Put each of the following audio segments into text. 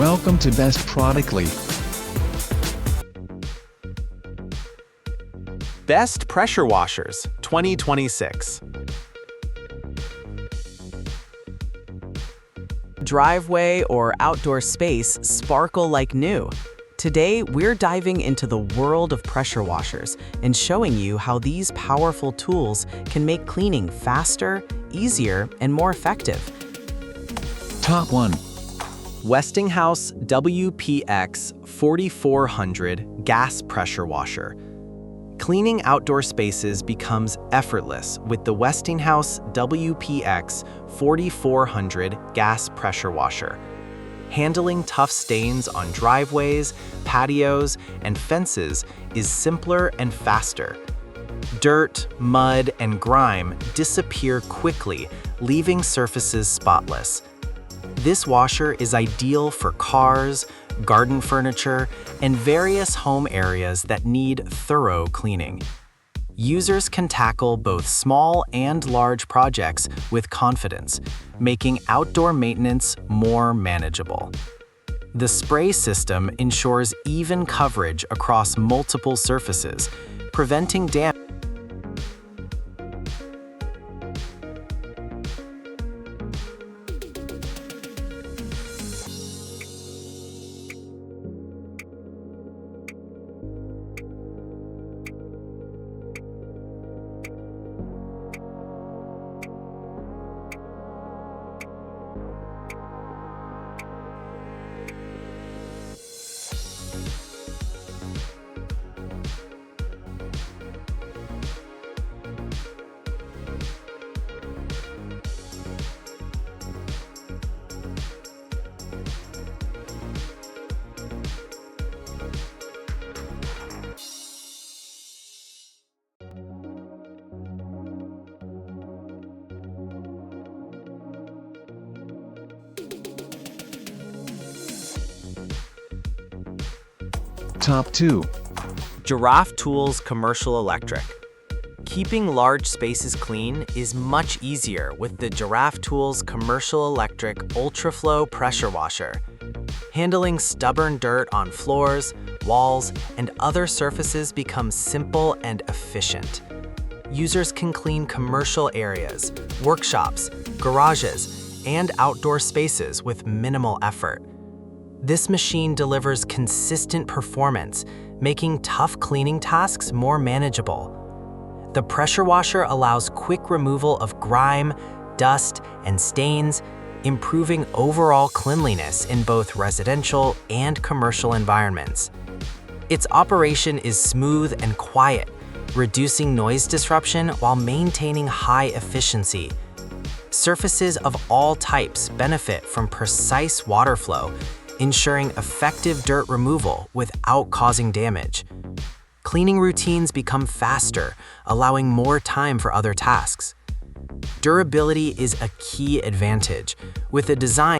Welcome to Best Productly. Best Pressure Washers 2026. Driveway or outdoor space sparkle like new. Today, we're diving into the world of pressure washers and showing you how these powerful tools can make cleaning faster, easier, and more effective. Top 1. Westinghouse WPX 4400 Gas Pressure Washer. Cleaning outdoor spaces becomes effortless with the Westinghouse WPX 4400 Gas Pressure Washer. Handling tough stains on driveways, patios, and fences is simpler and faster. Dirt, mud, and grime disappear quickly, leaving surfaces spotless. This washer is ideal for cars, garden furniture, and various home areas that need thorough cleaning. Users can tackle both small and large projects with confidence, making outdoor maintenance more manageable. The spray system ensures even coverage across multiple surfaces, preventing damage. Top 2. Giraffe Tools Commercial Electric. Keeping large spaces clean is much easier with the Giraffe Tools Commercial Electric UltraFlow Pressure Washer. Handling stubborn dirt on floors, walls, and other surfaces becomes simple and efficient. Users can clean commercial areas, workshops, garages, and outdoor spaces with minimal effort. This machine delivers consistent performance, making tough cleaning tasks more manageable. The pressure washer allows quick removal of grime, dust, and stains, improving overall cleanliness in both residential and commercial environments. Its operation is smooth and quiet, reducing noise disruption while maintaining high efficiency. Surfaces of all types benefit from precise water flow, ensuring effective dirt removal without causing damage. Cleaning routines become faster, allowing more time for other tasks. Durability is a key advantage, with a design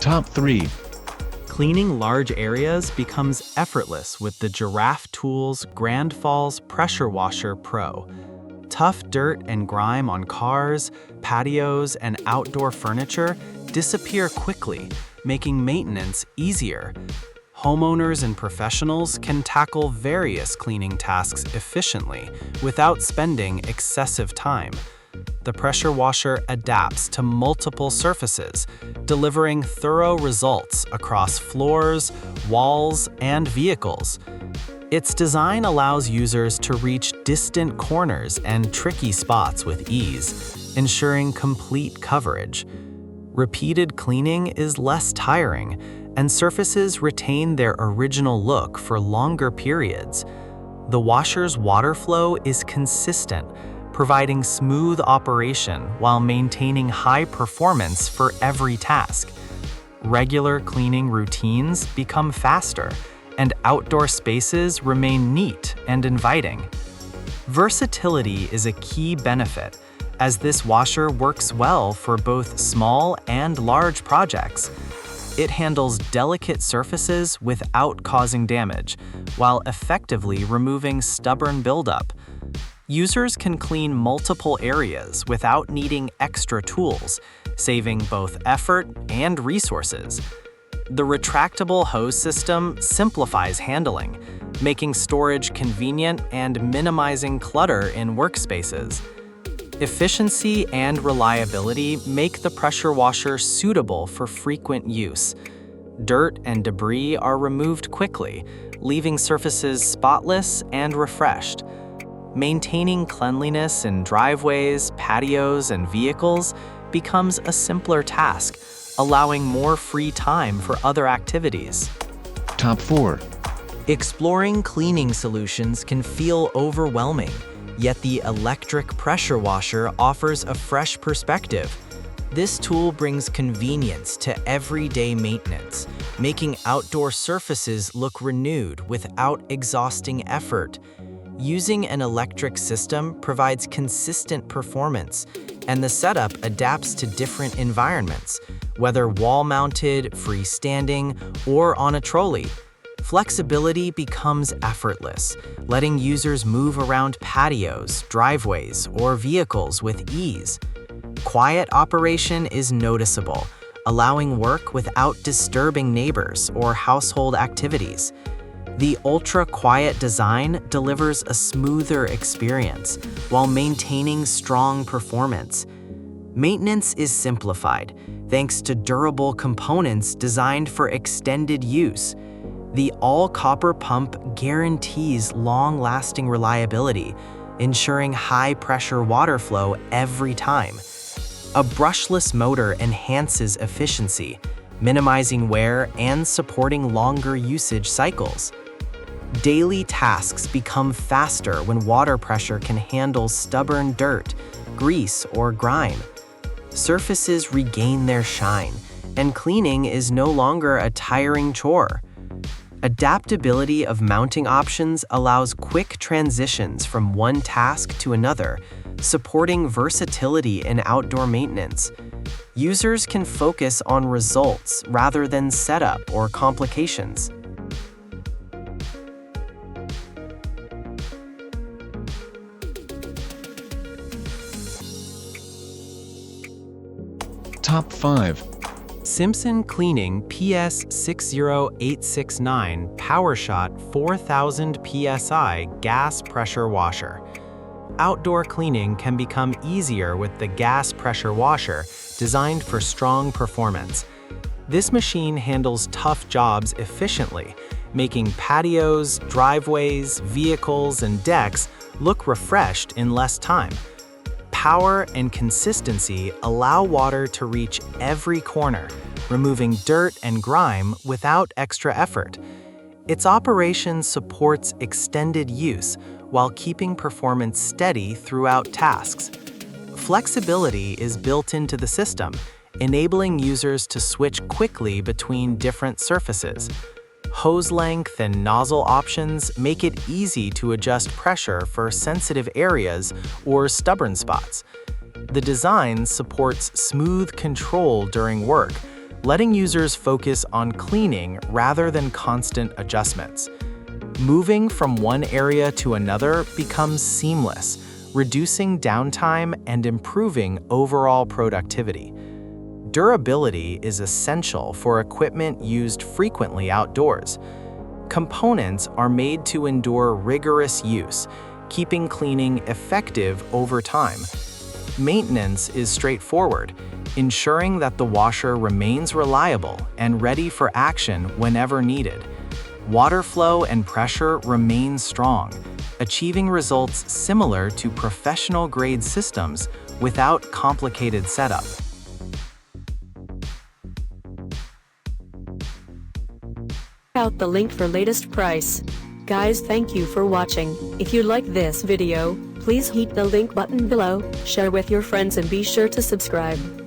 Top 3. Cleaning large areas becomes effortless with the Giraffe Tools Grandfalls Pressure Washer Pro. Tough dirt and grime on cars, patios, and outdoor furniture disappear quickly, making maintenance easier. Homeowners and professionals can tackle various cleaning tasks efficiently without spending excessive time. The pressure washer adapts to multiple surfaces, delivering thorough results across floors, walls, and vehicles. Its design allows users to reach distant corners and tricky spots with ease, ensuring complete coverage. Repeated cleaning is less tiring, and surfaces retain their original look for longer periods. The washer's water flow is consistent, providing smooth operation while maintaining high performance for every task. Regular cleaning routines become faster, and outdoor spaces remain neat and inviting. Versatility is a key benefit, as this washer works well for both small and large projects. It handles delicate surfaces without causing damage, while effectively removing stubborn buildup. Users can clean multiple areas without needing extra tools, saving both effort and resources. The retractable hose system simplifies handling, making storage convenient and minimizing clutter in workspaces. Efficiency and reliability make the pressure washer suitable for frequent use. Dirt and debris are removed quickly, leaving surfaces spotless and refreshed. Maintaining cleanliness in driveways, patios, and vehicles becomes a simpler task, allowing more free time for other activities. Top 4. Exploring cleaning solutions can feel overwhelming, yet the electric pressure washer offers a fresh perspective. This tool brings convenience to everyday maintenance, making outdoor surfaces look renewed without exhausting effort. Using an electric system provides consistent performance, and the setup adapts to different environments, whether wall-mounted, freestanding, or on a trolley. Flexibility becomes effortless, letting users move around patios, driveways, or vehicles with ease. Quiet operation is noticeable, allowing work without disturbing neighbors or household activities. The ultra-quiet design delivers a smoother experience while maintaining strong performance. Maintenance is simplified thanks to durable components designed for extended use. The all-copper pump guarantees long-lasting reliability, ensuring high-pressure water flow every time. A brushless motor enhances efficiency, minimizing wear and supporting longer usage cycles. Daily tasks become faster when water pressure can handle stubborn dirt, grease, or grime. Surfaces regain their shine, and cleaning is no longer a tiring chore. Adaptability of mounting options allows quick transitions from one task to another, supporting versatility in outdoor maintenance. Users can focus on results rather than setup or complications. Top 5. SIMPSON Cleaning PS60869 PowerShot 4000 PSI Gas Pressure Washer. Outdoor cleaning can become easier with the gas pressure washer designed for strong performance. This machine handles tough jobs efficiently, making patios, driveways, vehicles, and decks look refreshed in less time. Power and consistency allow water to reach every corner, removing dirt and grime without extra effort. Its operation supports extended use while keeping performance steady throughout tasks. Flexibility is built into the system, enabling users to switch quickly between different surfaces. Hose length and nozzle options make it easy to adjust pressure for sensitive areas or stubborn spots. The design supports smooth control during work, letting users focus on cleaning rather than constant adjustments. Moving from one area to another becomes seamless, reducing downtime and improving overall productivity. Durability is essential for equipment used frequently outdoors. Components are made to endure rigorous use, keeping cleaning effective over time. Maintenance is straightforward, ensuring that the washer remains reliable and ready for action whenever needed. Water flow and pressure remain strong, achieving results similar to professional-grade systems without complicated setup. out the link for latest price. Guys, thank you for watching. If you like this video, please hit the link button below, share with your friends and be sure to subscribe.